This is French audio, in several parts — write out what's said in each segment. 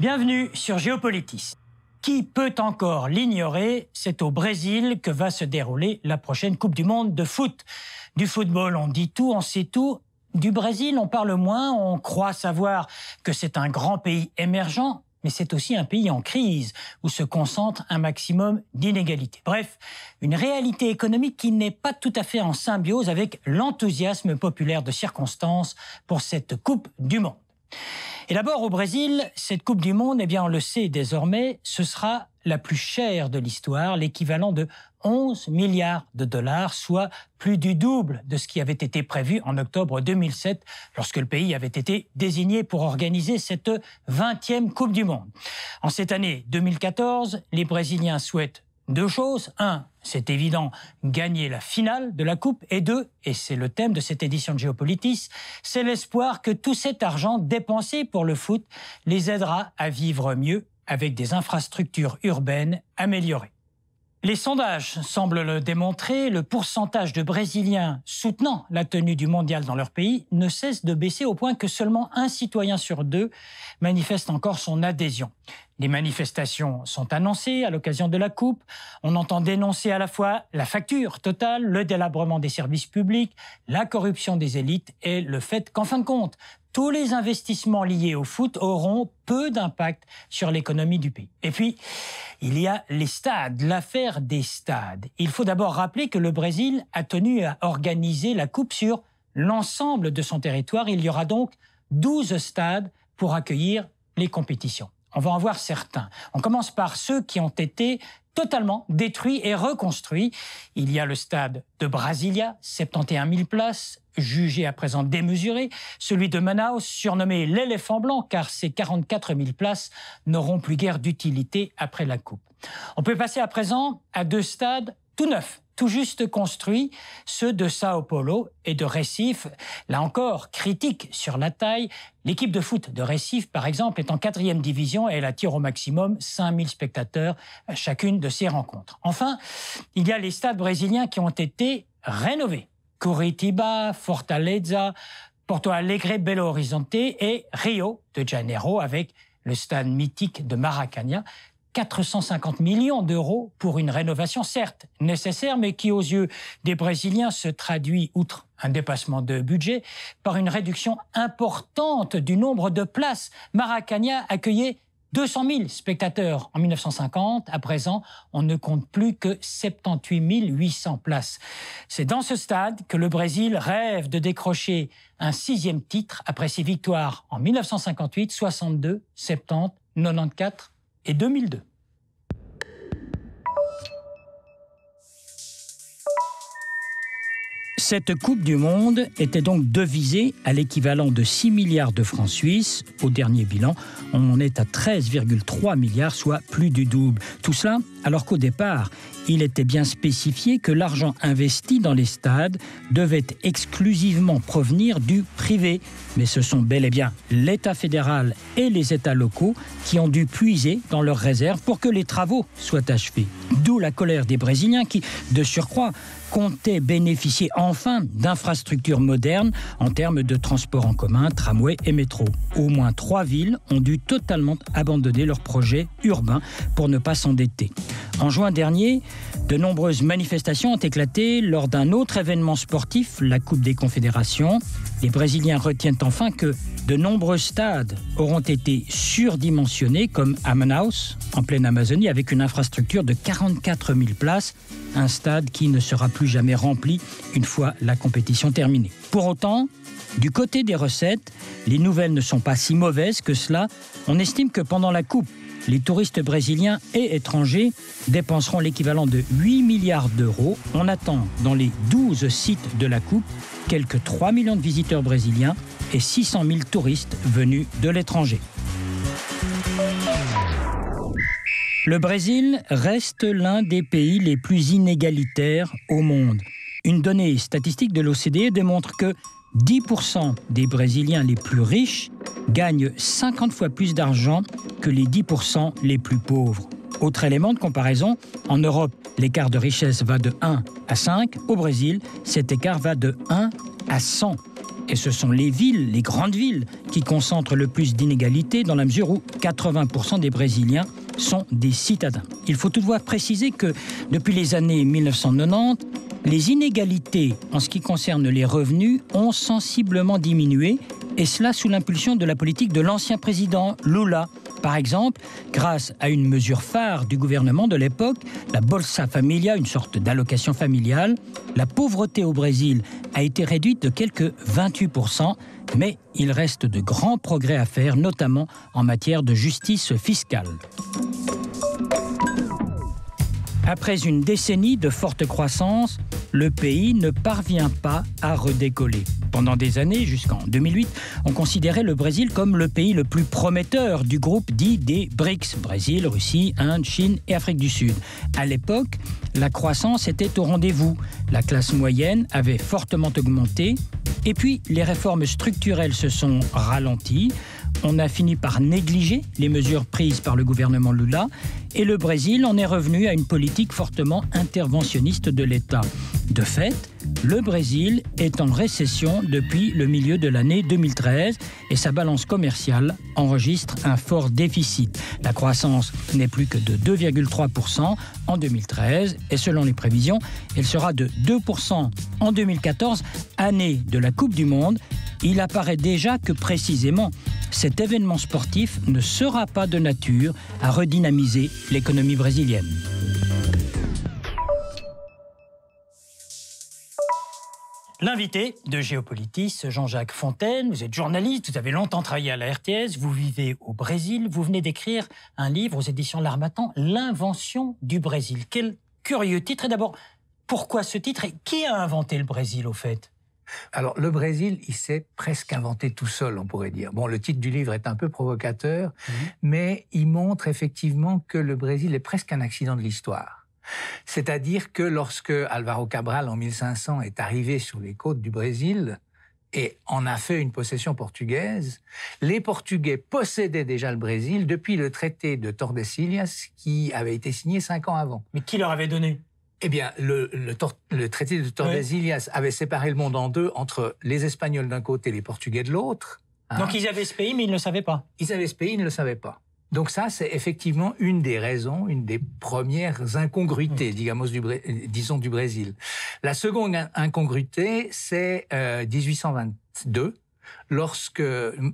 Bienvenue sur Géopolitis. Qui peut encore l'ignorer? C'est au Brésil que va se dérouler la prochaine Coupe du Monde de foot. Du football, on dit tout, on sait tout. Du Brésil, on parle moins, on croit savoir que c'est un grand pays émergent, mais c'est aussi un pays en crise, où se concentre un maximum d'inégalités. Bref, une réalité économique qui n'est pas tout à fait en symbiose avec l'enthousiasme populaire de circonstance pour cette Coupe du Monde. Et d'abord, au Brésil, cette Coupe du Monde, eh bien, on le sait désormais, ce sera la plus chère de l'histoire, l'équivalent de 11 milliards de dollars, soit plus du double de ce qui avait été prévu en octobre 2007, lorsque le pays avait été désigné pour organiser cette 20e Coupe du Monde. En cette année 2014, les Brésiliens souhaitent deux choses. Un, c'est évident, gagner la finale de la Coupe. Et deux, et c'est le thème de cette édition de Géopolitis, c'est l'espoir que tout cet argent dépensé pour le foot les aidera à vivre mieux avec des infrastructures urbaines améliorées. Les sondages semblent le démontrer, le pourcentage de Brésiliens soutenant la tenue du mondial dans leur pays ne cesse de baisser au point que seulement un citoyen sur deux manifeste encore son adhésion. Les manifestations sont annoncées à l'occasion de la Coupe. On entend dénoncer à la fois la facture totale, le délabrement des services publics, la corruption des élites et le fait qu'en fin de compte, tous les investissements liés au foot auront peu d'impact sur l'économie du pays. Et puis, il y a les stades, l'affaire des stades. Il faut d'abord rappeler que le Brésil a tenu à organiser la Coupe sur l'ensemble de son territoire. Il y aura donc 12 stades pour accueillir les compétitions. On va en voir certains. On commence par ceux qui ont été totalement détruits et reconstruits. Il y a le stade de Brasilia, 71 000 places, jugé à présent démesuré. Celui de Manaus, surnommé l'éléphant blanc, car ses 44 000 places n'auront plus guère d'utilité après la Coupe. On peut passer à présent à deux stades tout neufs, tout juste construits, ceux de Sao Paulo et de Recife. Là encore, critique sur la taille. L'équipe de foot de Recife, par exemple, est en 4e division et elle attire au maximum 5 000 spectateurs à chacune de ses rencontres. Enfin, il y a les stades brésiliens qui ont été rénovés. Curitiba, Fortaleza, Porto Alegre, Belo Horizonte et Rio de Janeiro avec le stade mythique de Maracanã. 450 millions d'euros pour une rénovation, certes nécessaire, mais qui, aux yeux des Brésiliens, se traduit, outre un dépassement de budget, par une réduction importante du nombre de places. Maracanã accueillait 200 000 spectateurs en 1950. À présent, on ne compte plus que 78 800 places. C'est dans ce stade que le Brésil rêve de décrocher un 6e titre après ses victoires en 1958, 62, 70, 94 et 2002. Cette Coupe du Monde était donc devisée à l'équivalent de 6 milliards de francs suisses. Au dernier bilan, on en est à 13,3 milliards, soit plus du double. Tout cela alors qu'au départ, il était bien spécifié que l'argent investi dans les stades devait exclusivement provenir du privé. Mais ce sont bel et bien l'État fédéral et les États locaux qui ont dû puiser dans leurs réserves pour que les travaux soient achevés. D'où la colère des Brésiliens qui, de surcroît, comptaient bénéficier enfin d'infrastructures modernes en termes de transport en commun, tramway et métro. Au moins 3 villes ont dû totalement abandonner leurs projets urbains pour ne pas s'endetter. En juin dernier, de nombreuses manifestations ont éclaté lors d'un autre événement sportif, la Coupe des Confédérations. Les Brésiliens retiennent enfin que de nombreux stades auront été surdimensionnés, comme à Manaus, en pleine Amazonie, avec une infrastructure de 44 000 places, un stade qui ne sera plus jamais rempli une fois la compétition terminée. Pour autant, du côté des recettes, les nouvelles ne sont pas si mauvaises que cela. On estime que pendant la Coupe, les touristes brésiliens et étrangers dépenseront l'équivalent de 8 milliards d'euros. On attend dans les 12 sites de la Coupe quelques 3 millions de visiteurs brésiliens et 600 000 touristes venus de l'étranger. Le Brésil reste l'un des pays les plus inégalitaires au monde. Une donnée statistique de l'OCDE démontre que 10% des Brésiliens les plus riches gagnent 50 fois plus d'argent que les 10% les plus pauvres. Autre élément de comparaison, en Europe, l'écart de richesse va de 1 à 5. Au Brésil, cet écart va de 1 à 100. Et ce sont les villes, les grandes villes, qui concentrent le plus d'inégalités dans la mesure où 80% des Brésiliens sont des citadins. Il faut toutefois préciser que depuis les années 1990, les inégalités en ce qui concerne les revenus ont sensiblement diminué, et cela sous l'impulsion de la politique de l'ancien président Lula. Par exemple, grâce à une mesure phare du gouvernement de l'époque, la Bolsa Familia, une sorte d'allocation familiale, la pauvreté au Brésil a été réduite de quelques 28%, mais il reste de grands progrès à faire, notamment en matière de justice fiscale. Après une décennie de forte croissance, le pays ne parvient pas à redécoller. Pendant des années, jusqu'en 2008, on considérait le Brésil comme le pays le plus prometteur du groupe dit des BRICS, Brésil, Russie, Inde, Chine et Afrique du Sud. À l'époque, la croissance était au rendez-vous. La classe moyenne avait fortement augmenté. Et puis, les réformes structurelles se sont ralenties. On a fini par négliger les mesures prises par le gouvernement Lula et le Brésil en est revenu à une politique fortement interventionniste de l'État. De fait, le Brésil est en récession depuis le milieu de l'année 2013 et sa balance commerciale enregistre un fort déficit. La croissance n'est plus que de 2,3% en 2013 et selon les prévisions, elle sera de 2% en 2014, année de la Coupe du Monde. Il apparaît déjà que précisément cet événement sportif ne sera pas de nature à redynamiser l'économie brésilienne. L'invité de Géopolitis, Jean-Jacques Fontaine, vous êtes journaliste, vous avez longtemps travaillé à la RTS, vous vivez au Brésil, vous venez d'écrire un livre aux éditions L'Harmattan, L'invention du Brésil. Quel curieux titre. Et d'abord, pourquoi ce titre et qui a inventé le Brésil au fait ? Alors, le Brésil, il s'est presque inventé tout seul, on pourrait dire. Bon, le titre du livre est un peu provocateur, mais il montre effectivement que le Brésil est presque un accident de l'histoire. C'est-à-dire que lorsque Álvaro Cabral, en 1500, est arrivé sur les côtes du Brésil et en a fait une possession portugaise, les Portugais possédaient déjà le Brésil depuis le traité de Tordesilhas qui avait été signé 5 ans avant. Mais qui leur avait donné ? Eh bien, le traité de Tordesilhas avait séparé le monde en deux, entre les Espagnols d'un côté et les Portugais de l'autre. Donc ils avaient ce pays, mais ils ne le savaient pas. Ils avaient ce pays, ils ne le savaient pas. Donc ça, c'est effectivement une des raisons, une des premières incongruités, disons, du Brésil. La seconde incongruité, c'est 1822. Lorsque,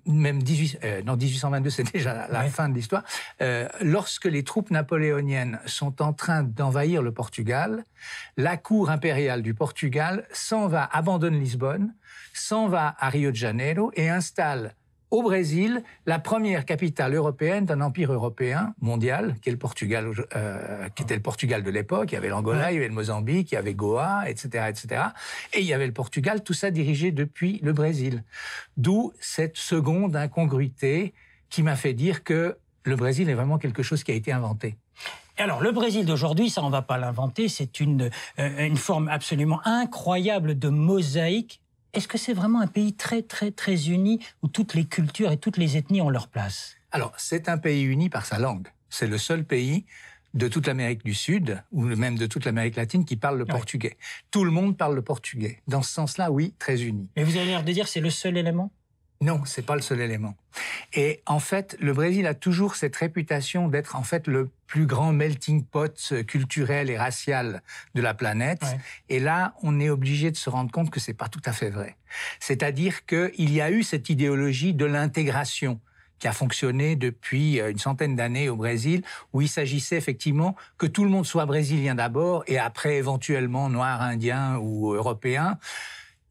même 1822, c'est déjà la fin de l'histoire, lorsque les troupes napoléoniennes sont en train d'envahir le Portugal, la cour impériale du Portugal abandonne Lisbonne, s'en va à Rio de Janeiro et installe au Brésil la première capitale européenne d'un empire européen mondial, qui est le Portugal, qui était le Portugal de l'époque. Il y avait l'Angola, il y avait le Mozambique, il y avait Goa, etc., etc. Et il y avait le Portugal, tout ça dirigé depuis le Brésil. D'où cette seconde incongruité qui m'a fait dire que le Brésil est vraiment quelque chose qui a été inventé. Alors, le Brésil d'aujourd'hui, ça on ne va pas l'inventer, c'est une forme absolument incroyable de mosaïque. Est-ce que c'est vraiment un pays très, très, très uni où toutes les cultures et toutes les ethnies ont leur place ? Alors, c'est un pays uni par sa langue. C'est le seul pays de toute l'Amérique du Sud, ou même de toute l'Amérique latine, qui parle le portugais. Tout le monde parle le portugais. Dans ce sens-là, oui, très uni. Mais vous avez l'air de dire que c'est le seul élément ? Non, c'est pas le seul élément. Et en fait, le Brésil a toujours cette réputation d'être en fait le plus grand melting pot culturel et racial de la planète. Ouais. Et là, on est obligé de se rendre compte que c'est pas tout à fait vrai. C'est-à-dire qu'il y a eu cette idéologie de l'intégration qui a fonctionné depuis une centaine d'années au Brésil, où il s'agissait effectivement que tout le monde soit brésilien d'abord et après éventuellement noir, indien ou européen.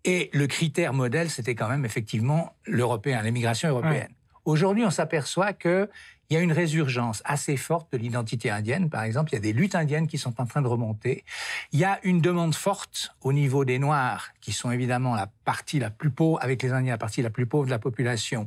Et le critère modèle, c'était quand même effectivement l'européen, l'immigration européenne. Ouais. Aujourd'hui, on s'aperçoit qu'il y a une résurgence assez forte de l'identité indienne. Par exemple, il y a des luttes indiennes qui sont en train de remonter. Il y a une demande forte au niveau des Noirs, qui sont évidemment la partie la plus pauvre, avec les Indiens, la partie la plus pauvre de la population,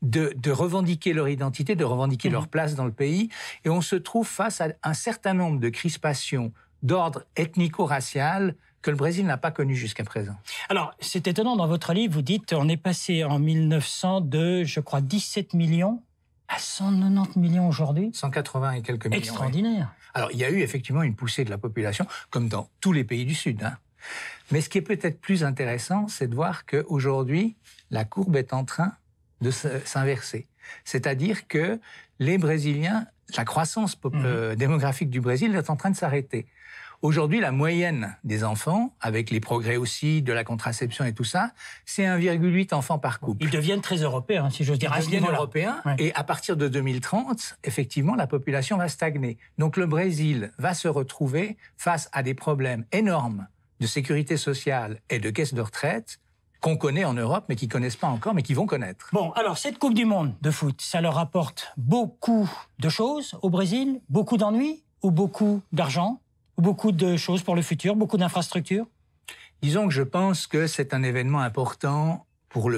de revendiquer leur identité, de revendiquer leur place dans le pays. Et on se trouve face à un certain nombre de crispations d'ordre ethnico-racial que le Brésil n'a pas connu jusqu'à présent. Alors, c'est étonnant, dans votre livre, vous dites on est passé en 1900 de, je crois, 17 millions à 190 millions aujourd'hui. 180 et quelques millions. Extraordinaire. Oui. Alors, il y a eu effectivement une poussée de la population, comme dans tous les pays du Sud. Mais ce qui est peut-être plus intéressant, c'est de voir qu'aujourd'hui, la courbe est en train de s'inverser. C'est-à-dire que les Brésiliens, la croissance démographique du Brésil est en train de s'arrêter. Aujourd'hui, la moyenne des enfants, avec les progrès aussi de la contraception et tout ça, c'est 1,8 enfants par couple. Ils deviennent très européens, si j'ose dire. Ils deviennent européens, et à partir de 2030, effectivement, la population va stagner. Donc le Brésil va se retrouver face à des problèmes énormes de sécurité sociale et de caisse de retraite qu'on connaît en Europe, mais qu'ils ne connaissent pas encore, mais qu'ils vont connaître. Bon, alors, cette Coupe du Monde de foot, ça leur apporte beaucoup de choses au Brésil, beaucoup d'ennuis ou beaucoup d'argent, ou beaucoup de choses pour le futur, beaucoup d'infrastructures? Disons que je pense que c'est un événement important pour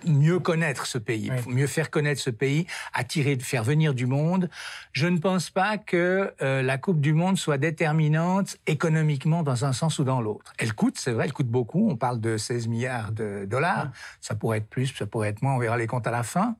mieux connaître ce pays, pour mieux faire connaître ce pays, faire venir du monde. Je ne pense pas que la Coupe du Monde soit déterminante économiquement dans un sens ou dans l'autre. Elle coûte, c'est vrai, elle coûte beaucoup. On parle de 16 milliards de dollars. Ça pourrait être plus, ça pourrait être moins, on verra les comptes à la fin.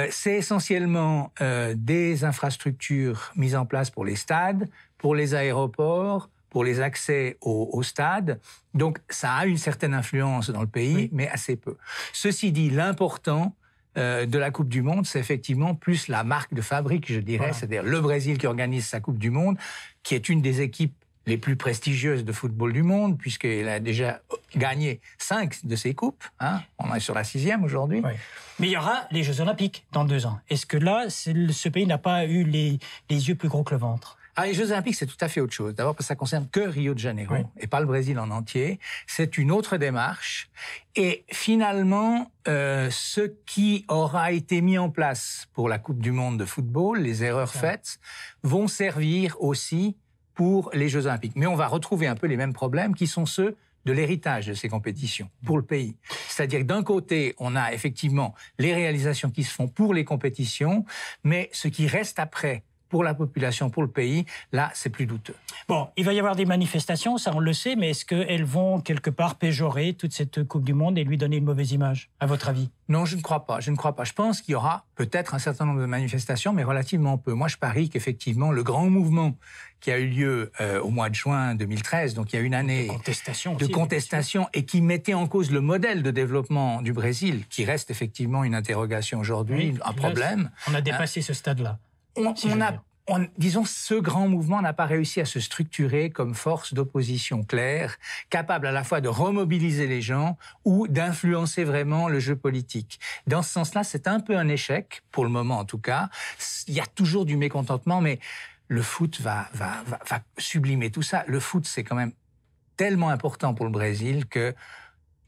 C'est essentiellement des infrastructures mises en place pour les stades, pour les aéroports, pour les accès aux stades. Donc, ça a une certaine influence dans le pays, mais assez peu. Ceci dit, l'important de la Coupe du Monde, c'est effectivement plus la marque de fabrique, je dirais, c'est-à-dire le Brésil qui organise sa Coupe du Monde, qui est une des équipes les plus prestigieuses de football du monde, puisqu'elle a déjà gagné 5 de ses coupes. Hein. On est sur la 6e aujourd'hui. Oui. Mais il y aura les Jeux Olympiques dans 2 ans. Est-ce que là, ce pays n'a pas eu les yeux plus gros que le ventre? Les Jeux Olympiques, c'est tout à fait autre chose. D'abord parce que ça concerne que Rio de Janeiro et pas le Brésil en entier. C'est une autre démarche. Et finalement, ce qui aura été mis en place pour la Coupe du Monde de football, les erreurs faites, vont servir aussi pour les Jeux Olympiques. Mais on va retrouver un peu les mêmes problèmes qui sont ceux de l'héritage de ces compétitions pour le pays. C'est-à-dire que d'un côté, on a effectivement les réalisations qui se font pour les compétitions, mais ce qui reste après pour la population, pour le pays, là, c'est plus douteux. Bon, il va y avoir des manifestations, ça on le sait, mais est-ce qu'elles vont quelque part péjorer toute cette Coupe du Monde et lui donner une mauvaise image, à votre avis? Non, je ne crois pas. Je pense qu'il y aura peut-être un certain nombre de manifestations, mais relativement peu. Moi, je parie qu'effectivement, le grand mouvement qui a eu lieu au mois de juin 2013, donc il y a une année de contestation et qui mettait en cause le modèle de développement du Brésil, qui reste effectivement une interrogation aujourd'hui, un problème. On a dépassé ce stade-là. Disons, ce grand mouvement n'a pas réussi à se structurer comme force d'opposition claire, capable à la fois de remobiliser les gens ou d'influencer vraiment le jeu politique. Dans ce sens-là, c'est un peu un échec, pour le moment en tout cas. Il y a toujours du mécontentement, mais le foot va sublimer tout ça. Le foot, c'est quand même tellement important pour le Brésil que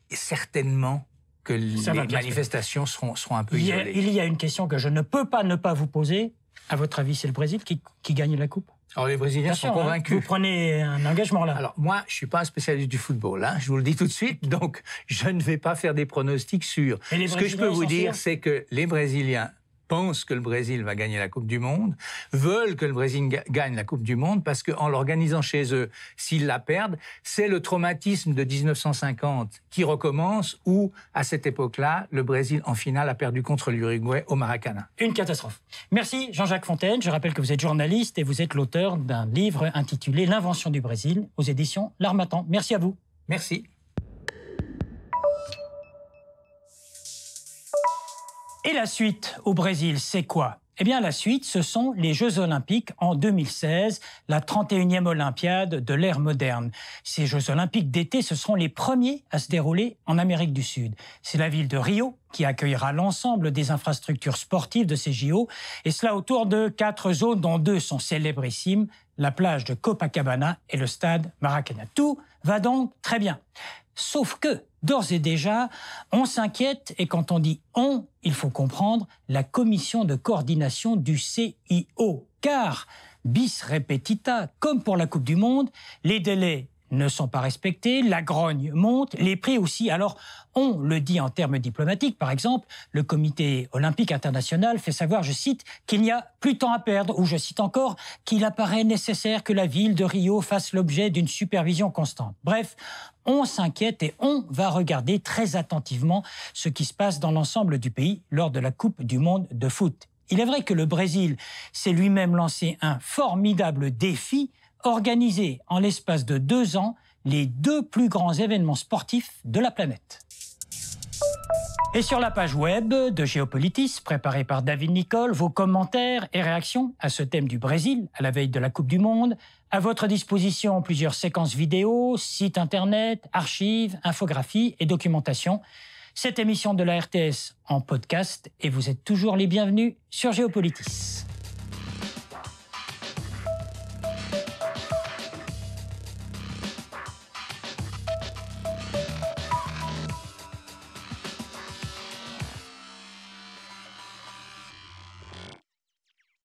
certainement que les manifestations seront un peu isolées. Il y a une question que je ne peux pas ne pas vous poser. À votre avis, c'est le Brésil qui gagne la Coupe? Alors, les Brésiliens sont convaincus. Vous prenez un engagement là. Alors, moi, je ne suis pas un spécialiste du football, hein, je vous le dis tout de suite, donc je ne vais pas faire des pronostics sûrs. Ce que je peux vous dire, c'est que les Brésiliens pensent que le Brésil va gagner la Coupe du Monde, veulent que le Brésil gagne la Coupe du Monde, parce qu'en l'organisant chez eux, s'ils la perdent, c'est le traumatisme de 1950 qui recommence, où, à cette époque-là, le Brésil, en finale, a perdu contre l'Uruguay au Maracanã. Une catastrophe. Merci Jean-Jacques Fontaine. Je rappelle que vous êtes journaliste et vous êtes l'auteur d'un livre intitulé « L'invention du Brésil » aux éditions L'Harmattan. Merci à vous. Merci. Et la suite au Brésil, c'est quoi? Eh bien, la suite, ce sont les Jeux Olympiques en 2016, la 31e Olympiade de l'ère moderne. Ces Jeux Olympiques d'été, ce seront les premiers à se dérouler en Amérique du Sud. C'est la ville de Rio qui accueillera l'ensemble des infrastructures sportives de ces JO, et cela autour de 4 zones, dont 2 sont célébrissimes, la plage de Copacabana et le stade Maracanã. Tout va donc très bien. Sauf que, d'ores et déjà, on s'inquiète, et quand on dit « on », il faut comprendre la commission de coordination du CIO. Car, bis repetita, comme pour la Coupe du Monde, les délais ne sont pas respectés, la grogne monte, les prix aussi. Alors, on le dit en termes diplomatiques. Par exemple, le Comité olympique international fait savoir, je cite, qu'il n'y a plus de temps à perdre, ou je cite encore, qu'il apparaît nécessaire que la ville de Rio fasse l'objet d'une supervision constante. Bref, on s'inquiète et on va regarder très attentivement ce qui se passe dans l'ensemble du pays lors de la Coupe du monde de foot. Il est vrai que le Brésil s'est lui-même lancé un formidable défi, organisé en l'espace de 2 ans les 2 plus grands événements sportifs de la planète. Et sur la page web de Géopolitis, préparée par David Nicole, vos commentaires et réactions à ce thème du Brésil, à la veille de la Coupe du Monde. À votre disposition, plusieurs séquences vidéo, sites internet, archives, infographies et documentation. Cette émission de la RTS en podcast et vous êtes toujours les bienvenus sur Géopolitis.